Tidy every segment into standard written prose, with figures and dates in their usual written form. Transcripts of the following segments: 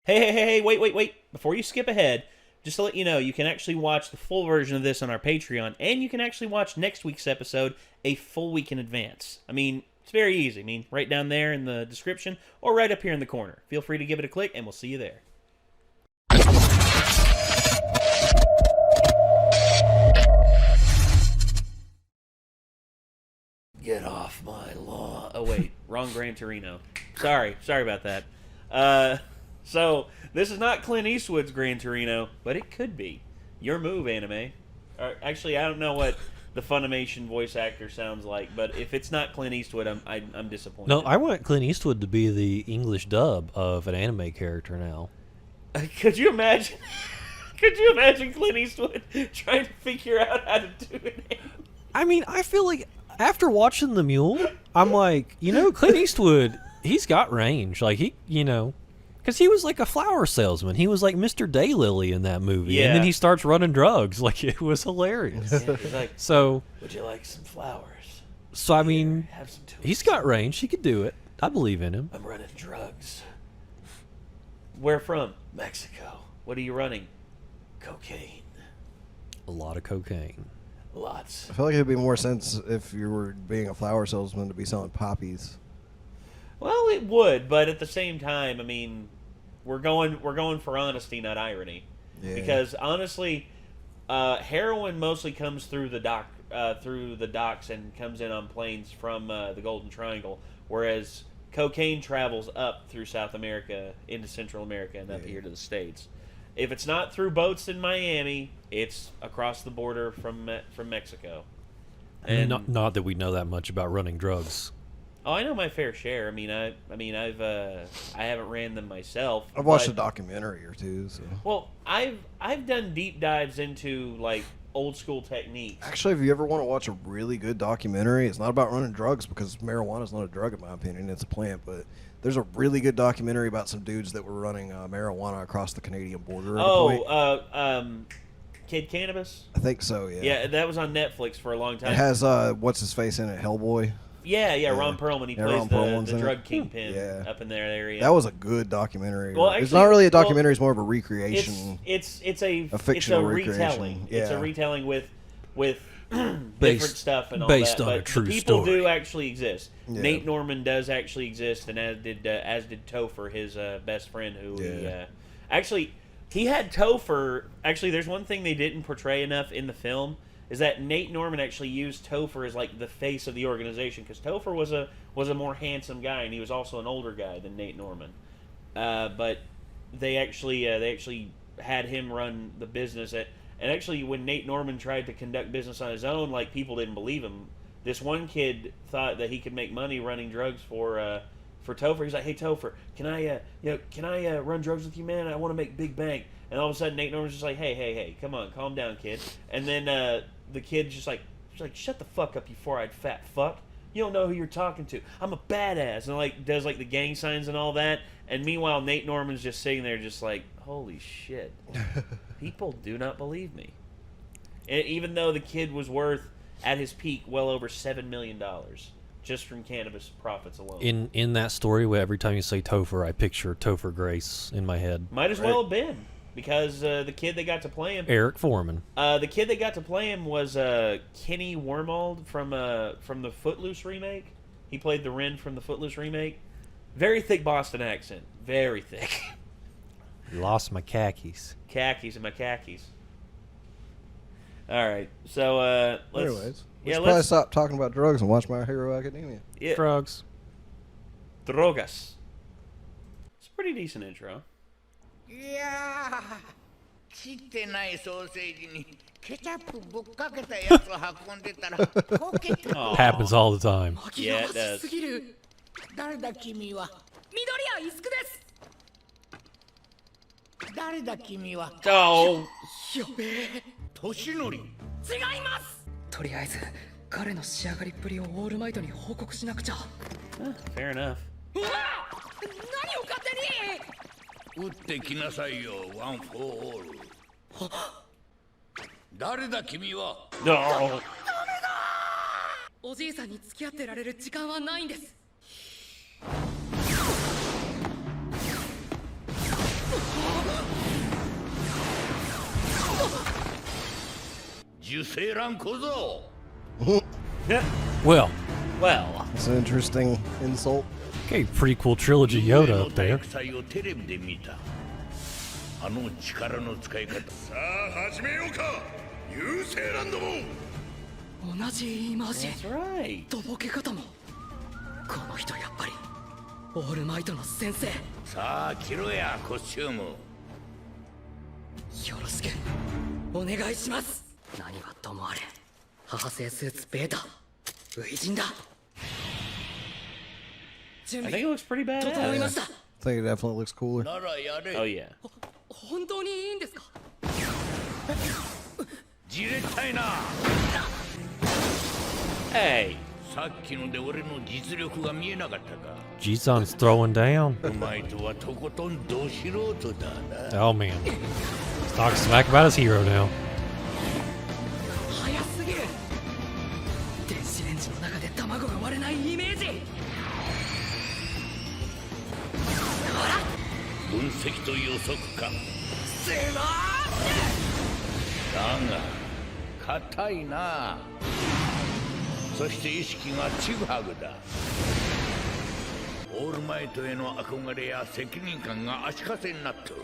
Hey, wait. Before you skip ahead, just to let you know, you can actually watch the full version of this on our Patreon, and you can actually watch next week's episode a full week in advance. I mean, it's very easy. I mean, right down there in the description, or right up here in the corner. Feel free to give it a click, and we'll see you there. Get off my lawn. Oh, wait. Wrong Gran Torino. Sorry about that. So, this is not Clint Eastwood's Gran Torino, but it could be. Your move, anime. Actually, I don't know what the Funimation voice actor sounds like, but if it's not Clint Eastwood, I'm disappointed. No, I want Clint Eastwood to be the English dub of an anime character now. Could you imagine? Could you imagine Clint Eastwood trying to figure out how to do it? I mean, I feel like after watching The Mule, I'm like, Clint Eastwood, he's got range. Like, because he was like a flower salesman. He was like Mr. Daylily in that movie. Yeah. And then he starts running drugs. Like, it was hilarious. Yeah, he's like, so, would you like some flowers? So, I mean, have some tulips. He's got range. He could do it. I believe in him. I'm running drugs. Where from? Mexico. What are you running? Cocaine. A lot of cocaine. Lots. I feel like it'd be more sense if you were being a flower salesman to be selling poppies. Well, it would, but at the same time, I mean, we're going for honesty, not irony. Yeah. Because honestly, heroin mostly comes through the docks and comes in on planes from the Golden Triangle, whereas cocaine travels up through South America into Central America and up here to the States. If it's not through boats in Miami, it's across the border from Mexico. And not that we know that much about running drugs. Oh, I know my fair share. I mean, I haven't ran them myself. I've watched a documentary or two. So. Well, I've done deep dives into like old school techniques. Actually, if you ever want to watch a really good documentary, it's not about running drugs because marijuana is not a drug in my opinion. It's a plant, but there's a really good documentary about some dudes that were running marijuana across the Canadian border. Kid Cannabis. I think so. Yeah. Yeah, that was on Netflix for a long time. It has what's his face in it, Hellboy. Yeah, Ron Perlman. He plays the drug it. kingpin up in that area. That was a good documentary. Well, it's not really a documentary; it's more of a recreation. It's a fictional retelling. Yeah. It's a retelling with different stuff and all based that. on But a true the people story. do actually exist. Yeah. Nate Norman does actually exist, and as did Topher, his best friend, who he had Topher. Actually, there's one thing they didn't portray enough in the film. Is that Nate Norman actually used Topher as like the face of the organization, because Topher was a more handsome guy, and he was also an older guy than Nate Norman. But they actually had him run the business. And actually, when Nate Norman tried to conduct business on his own, like, people didn't believe him. This one kid thought that he could make money running drugs for Topher. He's like, "Hey Topher, can I run drugs with you, man? I want to make big bank." And all of a sudden, Nate Norman's just like, "Hey, come on, calm down, kid." And then the kid's just like, "Shut the fuck up, you four-eyed fat fuck. You don't know who you're talking to. I'm a badass." And like does like the gang signs and all that. And meanwhile, Nate Norman's just sitting there, just like, "Holy shit, people do not believe me." And even though the kid was worth at his peak well over $7 million. Just from cannabis profits alone. In that story, where every time you say Topher, I picture Topher Grace in my head. Might as well have been, because the kid that got to play him, Eric Foreman. The kid that got to play him was Kenny Wormald from the Footloose remake. He played the Ren from the Footloose remake. Very thick Boston accent, very thick. Lost my khakis. Khakis and my khakis. All right, so let's. Anyways. Let's probably stop talking about drugs and watch My Hero Academia. Yeah. Drugs. Drogas. It's a pretty decent intro. Yeah. 切ってないソーセージにケチャップぶっかけたやつを運んでたらこけて Happens all the time. Yeah, it does. 誰だ君は緑谷イスクです誰だ君は Oh. やべえ年寄り違いますとりあえず彼の仕上がりっぷりをオールマイトに報告しなくちゃ。 Fair enough. うわ何を勝手に打ってきなさいよワン・フォー・オール誰だ君は No. おじいさんに付き合ってられる時間はないんです。精卵小僧 Well, Well, It's an interesting insult. okay, prequel trilogy Yoda up there. 祭をテレビで見たあの力の使い方さあ始めようか優勢卵ども同じ言い回し that's right. とぼけ方もこの人やっぱりオールマイトの先生よさあ着ろやコスチュームろしくお願いします。何はともあれ母性スーツベータ初陣だ。準 I 備 think it looks pretty 整いま badass. した。 I think it definitely looks cooler. ならやれ Oh yeah. 本当にいいんですか？じれったいな Hey. さっきので俺の実力が見えなかったか Jison's throwing down. お前とはとことんど素人だな Oh man. He's talking smack about his hero now. 早すぎる。電子レンジの中で卵が割れないイメージ。分析と予測かすごだが硬いなそして意識がちぐはぐだオールマイトへの憧れや責任感が足かせになってる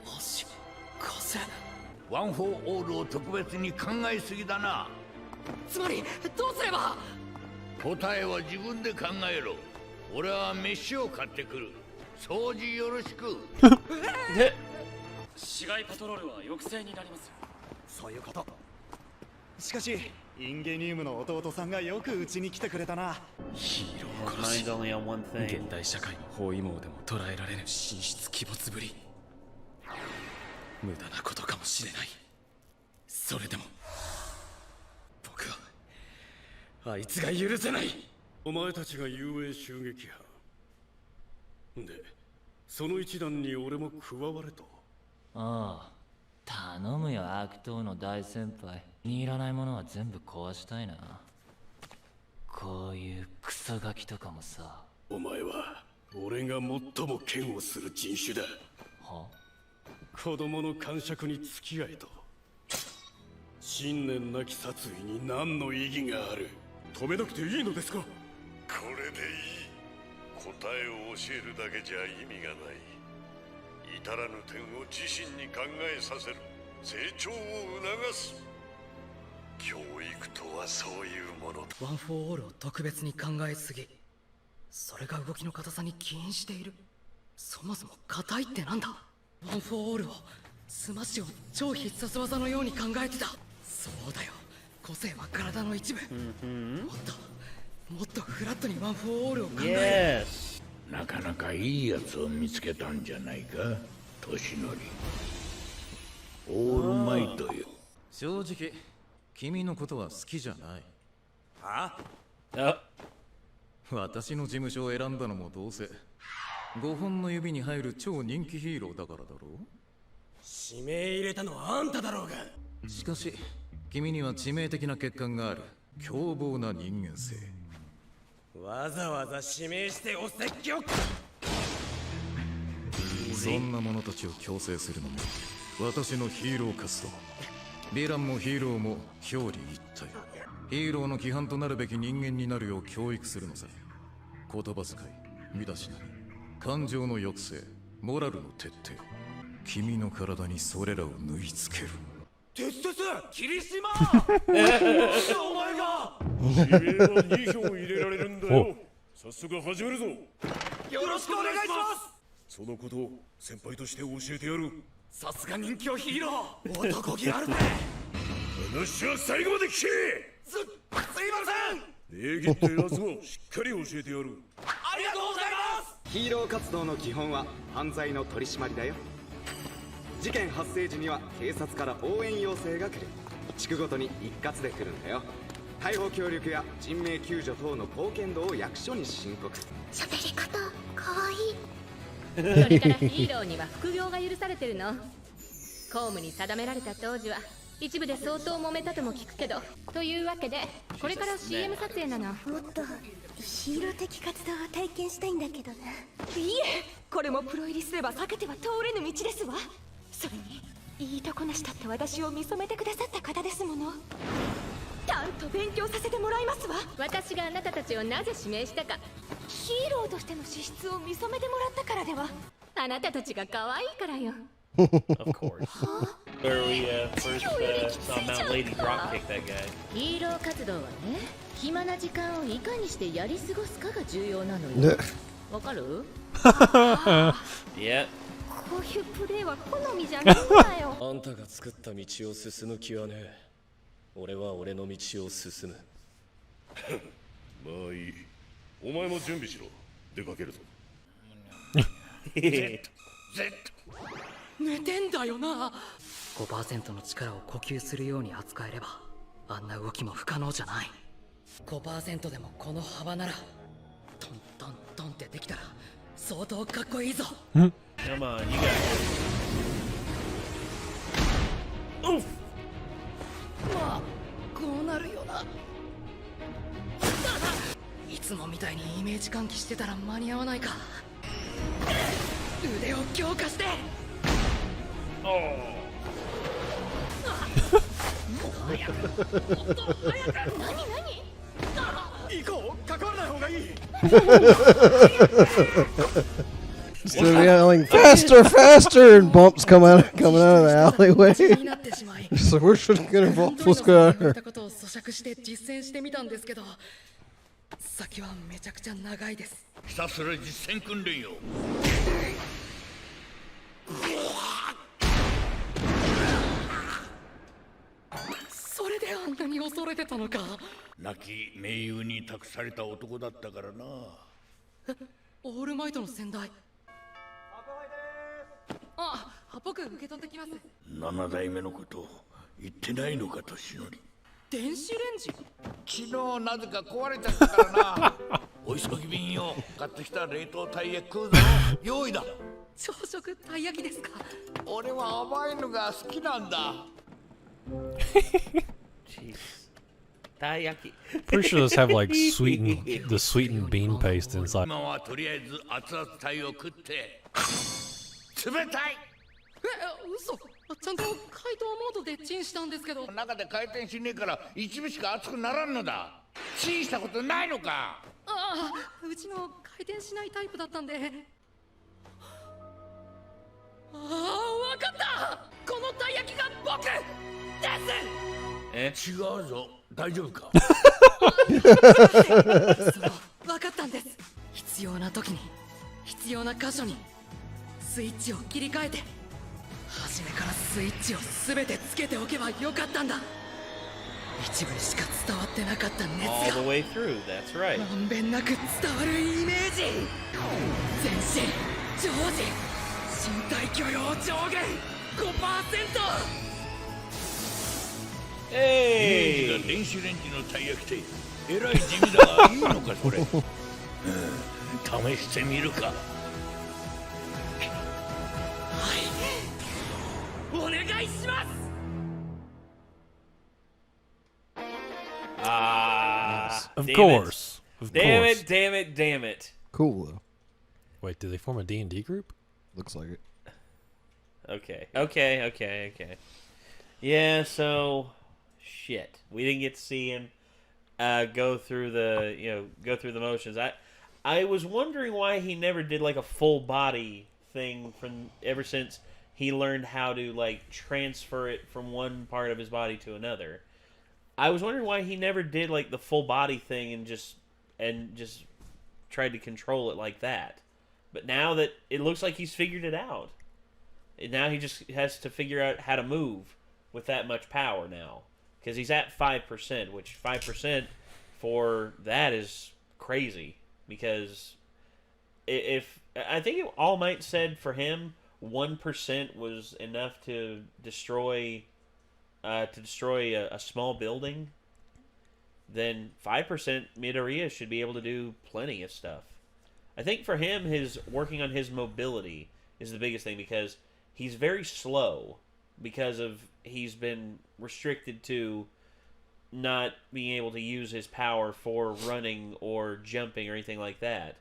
ー足かせ。ワン・フォー・オールを特別に考えすぎだなつまりどうすれば。答えは自分で考えろ俺は飯を買ってくる掃除よろしく市街パトロールは抑制になります。そういうこと。しかしインゲニウムの弟さんがよくうちに来てくれたな。ヒーロ His ー殺し mind's only on one 現 thing. 代社会の包囲網でも捉えられぬ神出鬼没ぶり。無駄なことかもしれない。それでも僕はあいつが許せない。お前たちが雄英襲撃班でその一団に俺も加われと。ああ、頼むよ悪党の大先輩。気に入らないものは全部壊したいな。こういうクソガキとかもさ。お前は俺が最も嫌悪する人種だ。は？子供の感触に付き合えと。信念なき殺意に何の意義がある。止めなくていいのですか？これでいい。答えを教えるだけじゃ意味がない。至らぬ点を自身に考えさせる。成長を促す。教育とはそういうものだ。ワン・フォー・オールを特別に考えすぎ。それが動きの硬さに起因している。そもそも硬いってなんだ。ワン・フォー・オールをスマッシュを超必殺技のように考えてた。そうだよ、個性は体の一部。もっとフラットにワン・フォー・オールを考える。 Yes. なかなかいいやつを見つけたんじゃないか年寄りオールマイトよ正直君のことは好きじゃない。は？ Oh. 私の事務所を選んだのもどうせ5本の指に入る超人気ヒーローだからだろう。指名入れたのはあんただろうが。しかし君には致命的な欠陥がある。凶暴な人間性。わざわざ指名してお説教。そんな者たちを強制するのも私のヒーロー活動。ヴィランもヒーローも表裏一体。ヒーローの規範となるべき人間になるよう教育するのさ。言葉遣い、身だしなみ、感情の抑制、モラルの徹底。君の体にそれらを縫い付ける。鉄鉄霧島なんでお前が。指名は2票入れられるんだよ。早速始めるぞ。よろしくお願いします。そのことを先輩として教えてやる。さすが人気ヒーロー。男気あるね。話は最後まで聞け。すいません。礼儀ってやつをしっかり教えてやる。ありがとうございます。ヒーロー活動の基本は犯罪の取り締まりだよ。事件発生時には警察から応援要請が来る。地区ごとに一括で来るんだよ。逮捕協力や人命救助等の貢献度を役所に申告。喋り方かわいい。それからヒーローには副業が許されてるの。公務に定められた当時は一部で相当揉めたとも聞くけど。というわけでこれから CM 撮影なの。もっとヒーロー的活動を体験したいんだけどな。いえ、これもプロ入りすれば避けては通れぬ道ですわ。それにいいとこなしだって私を見初めてくださった方ですもの。ちゃんと勉強させてもらいますわ。私があなたたちをなぜ指名したか、ヒーローとしての資質を見初めてもらったからでは。あなたたちが可愛いからよ。Of course. Where we first saw Mount Lady dropkick that guy. ヒーロー活動はね、暇な時間をいかにしてやり過ごすかが重要なのよ。わかる？Yeah. こういうプレーは好みじゃないんだよ。あんたが作った道を進む気はねえ。俺は俺の道を進む。まあいい。お前も準備しろ。出かけるぞ。寝てんだよな。5% の力を呼吸するように扱えればあんな動きも不可能じゃない。5% でもこの幅ならトントントンってできたら相当かっこいいぞ。Come on, you got it. Oof. まあこうなるよな。いつもみたいにイメージ喚起してたら間に合わないか。腕を強化して。Oh. 行こう、関わらない方がいい。Instead of yelling faster, faster, and bumps coming out of the alleyway. So we're just gonna bump. Let's go out here. ことを咀嚼して実践してみたんですけど、先はめちゃくちゃ長いです。ひたすら実践訓練よ。それであんなに恐れてたのか。亡き盟友に託された男だったからな。オールマイトの先代。あ、僕受け取ってきます。七代目のこと言ってないのか、年寄り。電子レンジ？昨日なぜか壊れちゃったからな。お急ぎ便よ。買ってきた冷凍たい焼き食うぞ。用意だ。朝食たい焼きですか？俺は甘いのが好きなんだ。Jeez. Taiyaki. Pretty sure those have like the sweetened bean paste inside. 今はとりあえず熱々たいを食って。冷たい。嘘。ちゃんと解凍モードでチンしたんですけど。中で回転しねえから一部しか熱くならんのだ。チンしたことないのか。ああ、うちの回転しないタイプだったんで。ああ、わかった。このたい焼きが僕です。違うぞ。大丈夫か。わかったんです。必要な時に必要な箇所にスイッチを切り替えて、初めからスイッチを全てつけておけばよかったんだ。一部にしか伝わってなかった熱が All the way through, that's right. まんべんなく伝わるイメージ。全身常時身体許容上限 5%。イメージが電子レンジのたい焼きってえらい地味だがいいのかそれ。試してみるか。お願いします。Of Damn course. Of Damn course. it, damn it, damn it. Cool though. Wait, do they form a D&D group? Looks like it. Okay. Yeah, so shit. We didn't get to see him go through the motions. I was wondering why he never did like a full body thing from ever since he learned how to like transfer it from one part of his body to another. I was wondering why he never did like the full body thing and just tried to control it like that. But now that it looks like he's figured it out. And now he just has to figure out how to move with that much power now. Because he's at 5%, which 5% for that is crazy. Because if I think All Might said for him 1% was enough to destroy a small building, then 5% Midoriya should be able to do plenty of stuff. I think for him, his working on his mobility is the biggest thing because he's very slow because of he's been restricted to not being able to use his power for running or jumping or anything like that.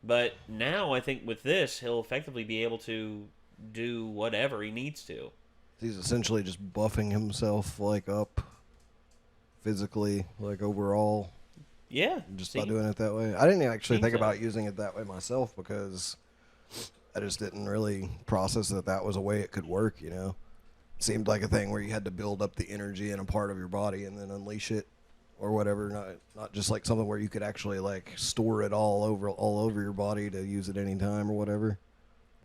But now I think with this, he'll effectively be able to do whatever he needs to. He's essentially just buffing himself like up physically, like overall. Yeah. Just by doing it that way. I didn't actually think so. about using it that way myself because I just didn't really process that was a way it could work, you know? It seemed like a thing where you had to build up the energy in a part of your body and then unleash it or whatever. Not just like something where you could actually like store it all over your body to use at any time or whatever.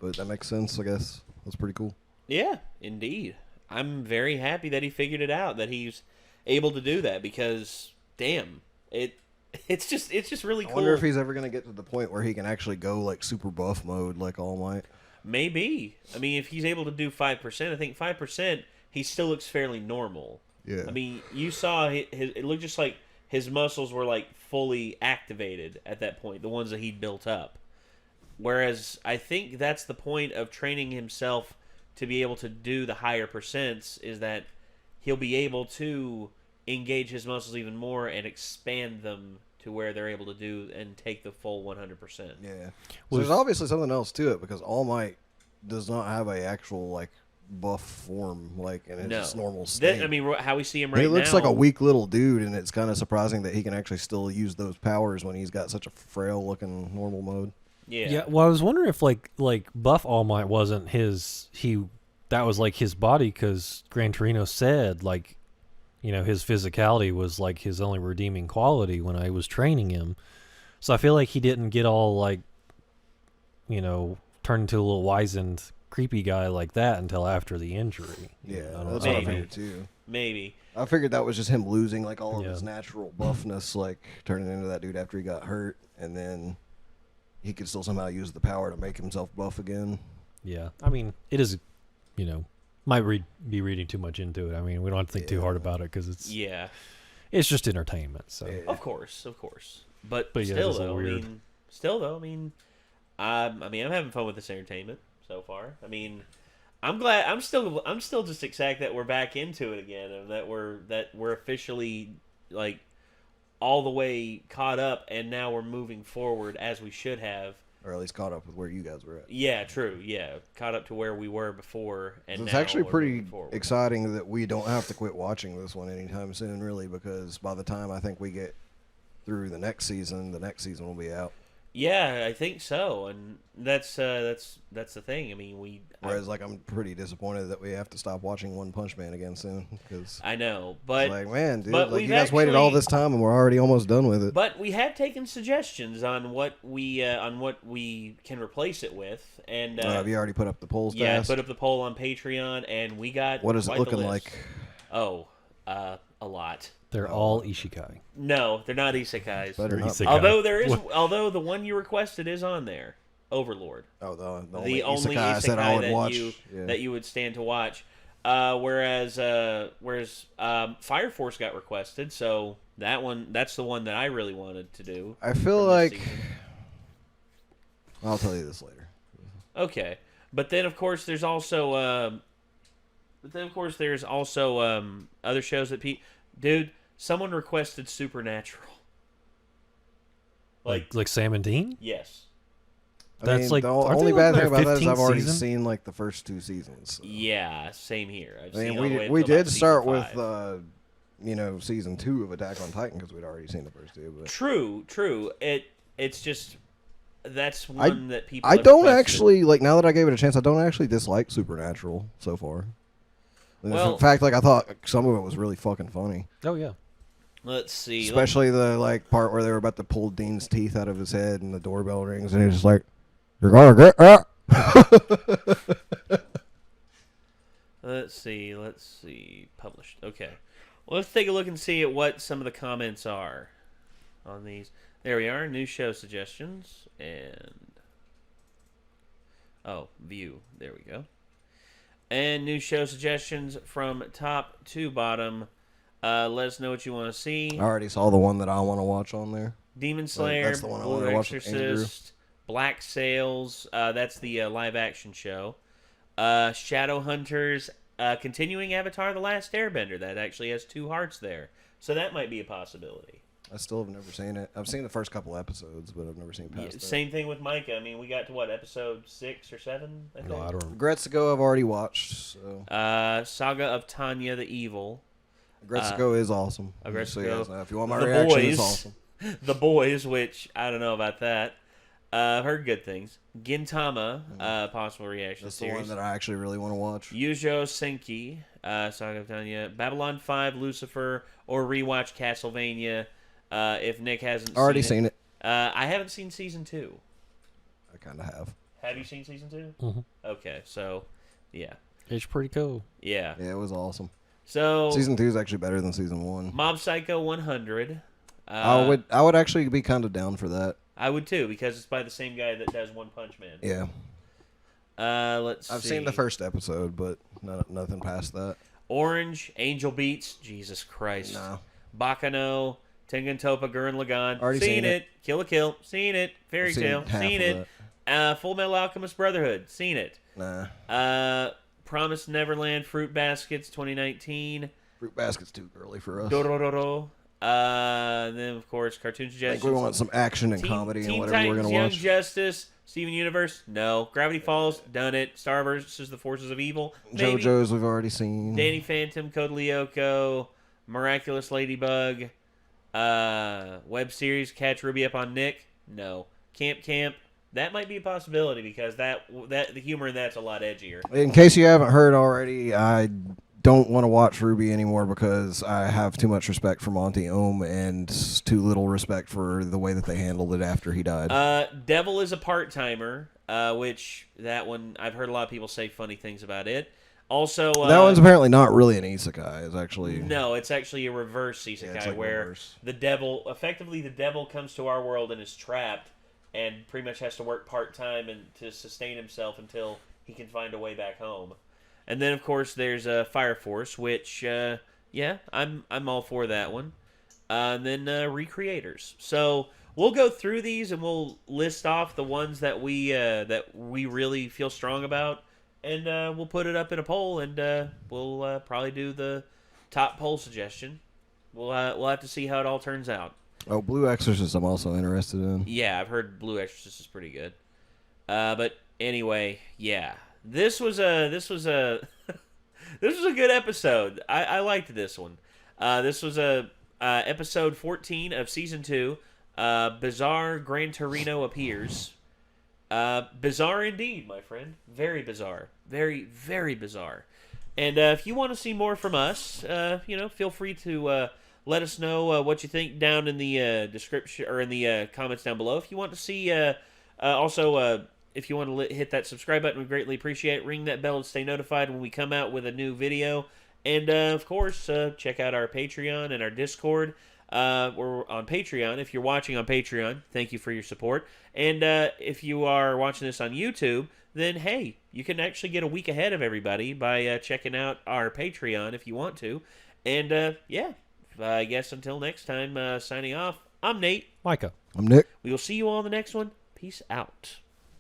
But that makes sense, I guess. That's pretty cool. Yeah, indeed. I'm very happy that he figured it out, that he's able to do that because, damn, it's just really cool. I wonder if he's ever going to get to the point where he can actually go like super buff mode like All Might. Maybe. I mean, if he's able to do 5%, I think 5%, he still looks fairly normal. Yeah. I mean, you saw it looked just like his muscles were like fully activated at that point, the ones that he'd built up. Whereas I think that's the point of training himself to be able to do the higher percents, is that he'll be able to engage his muscles even more and expand them to where they're able to do and take the full 100%. Yeah. So there's obviously something else to it because All Might does not have a actual like buff form like in his normal state. I mean, how we see him right now. He looks like a weak little dude, and it's kind of surprising that he can actually still use those powers when he's got such a frail looking normal mode. Yeah. Well, I was wondering if like buff All Might wasn't that was like his body, because Gran Torino said like, you know, his physicality was like his only redeeming quality when I was training him. So I feel like he didn't get all like, you know, turned into a little wizened, creepy guy like that until after the injury. Yeah, that's what I figured too. Maybe. I figured that was just him losing like all of his natural buffness, like turning into that dude after he got hurt, and then he could still somehow use the power to make himself buff again. Yeah, I mean, it is, you know, might be reading too much into it. I mean, we don't have to think too hard about it because it's it's just entertainment. So of course, but yeah, still though, I mean, I'm having fun with this entertainment so far. I mean, I'm glad. I'm still just excited that we're back into it again, and that we're officially like all the way caught up, and now we're moving forward as we should have. Or at least caught up with where you guys were at. Yeah, true. Yeah, caught up to where we were before, and It's now actually we're pretty moving forward. exciting that we don't have to quit watching this one anytime soon, really, because by the time I think we get through the next season will be out. Yeah, I think so, and that's the thing. I mean, Whereas, like, I'm pretty disappointed that we have to stop watching One Punch Man again soon. Cause I know, but it's like, man, dude, but like you guys waited all this time and we're already almost done with it. But we have taken suggestions on what we can replace it with, and have you already put up the polls? Yeah, I put up the poll on Patreon, and we got what is it looking like? Oh, a lot. They're all isekai. No, they're not isekais. Better not be. Although the one you requested is on there, Overlord. Oh, the only isekai I said I would that watch. that you would stand to watch. Whereas Fire Force got requested, so that's the one that I really wanted to do. I feel like I'll tell you this later. Okay, but then of course there's also other shows that dude, someone requested Supernatural. Like Sam and Dean? Yes. That's the only bad thing about that is I've already seen like the first 2 seasons. So. Yeah, same here. We did start with season 2 of Attack on Titan because we'd already seen the first 2. But. True. It's just that's one that people. I don't actually like now that I gave it a chance. I don't actually dislike Supernatural so far. In fact, like I thought some of it was really fucking funny. Oh yeah. Let's see. Especially the part where they were about to pull Dean's teeth out of his head and the doorbell rings and he's just like, "You're gonna get that." Let's see. Published. Okay. Well, let's take a look and see at what some of the comments are on these. There we are. New show suggestions and view. There we go. And new show suggestions from top to bottom. Let us know what you want to see. I already saw the one that I want to watch on there. Demon Slayer, that's the one I want to watch. Exorcist, Black Sails. That's the live action show. Shadowhunters, continuing Avatar: The Last Airbender. That actually has 2 hearts there, so that might be a possibility. I still have never seen it. I've seen the first couple episodes, but I've never seen past that. Same thing with Micah. I mean, we got to what, episode 6 or 7? I think. No, I don't. Regrets to Go I've already watched. So. Saga of Tanya the Evil. Regrets to Go is awesome. Regrets to Go. If you want my reaction, Boys, it's awesome. The Boys, which I don't know about that. I've heard good things. Gintama, possible reaction That's series. the one that I actually really want to watch. Yujo Senki, Saga of Tanya, Babylon 5, Lucifer, or rewatch Castlevania. If Nick hasn't already seen it. I haven't seen season 2. I kind of have. Have you seen season 2? Mm-hmm. Okay, so yeah, It's pretty cool. yeah. Yeah, it was awesome. So Season 2 is actually better than season 1. Mob Psycho 100. I would actually be kind of down for that. I would too, because it's by the same guy that does One Punch Man. Yeah. I've seen the first episode, but nothing past that. Orange, Angel Beats, Jesus Christ. No. Bakano, Tengen Toppa, Gurren Lagann. Already seen seen it. Kill la Kill. Seen it. Fairy I've seen Tail. half Seen of it. Full Metal Alchemist Brotherhood. Seen it. Nah. Promised Neverland, Fruit Baskets, 2019. Fruit Basket's too early for us. Dororo. Then, of course, cartoon I suggestions. think we want some action and comedy and whatever we're going to Young watch. Justice, Steven Universe, no. Gravity Falls, done it. Star vs. the Forces of Evil, maybe. JoJo's we've already seen. Danny Phantom, Code Lyoko, Miraculous Ladybug, web series Catch Ruby Up on Nick, no. Camp, that might be a possibility because that the humor in that's a lot edgier. In case you haven't heard already, I don't want to watch Ruby anymore because I have too much respect for Monty Ohm and too little respect for the way that they handled it after he died. Devil is a part-timer, which that one, I've heard a lot of people say funny things about it. Also, that one's apparently not really an isekai. It's actually... No, it's actually a reverse isekai it's like where reverse. the devil comes to our world and is trapped and pretty much has to work part-time and to sustain himself until he can find a way back home. And then, of course, there's Fire Force, which, yeah, I'm all for that one. And then Recreators. So we'll go through these and we'll list off the ones that we really feel strong about, and we'll put it up in a poll, and we'll probably do the top poll suggestion. We'll have to see how it all turns out. Oh, Blue Exorcist I'm also interested in. Yeah, I've heard Blue Exorcist is pretty good. But anyway, yeah. This was a good episode. I liked this one. This was episode 14 of season 2. Bizarre Gran Torino appears. Bizarre indeed, my friend. Very bizarre. Very, very bizarre. And if you want to see more from us, feel free to let us know what you think down in the description or in the comments down below. If you want to see, if you want to hit that subscribe button, we greatly appreciate it. Ring that bell to stay notified when we come out with a new video. And, of course, check out our Patreon and our Discord. We're on Patreon. If you're watching on Patreon, thank you for your support. And if you are watching this on YouTube, then, hey, you can actually get a week ahead of everybody by checking out our Patreon if you want to. And, yeah, I guess until next time, signing off, I'm Nate. Micah. I'm Nick. We will see you all in the next one. Peace out.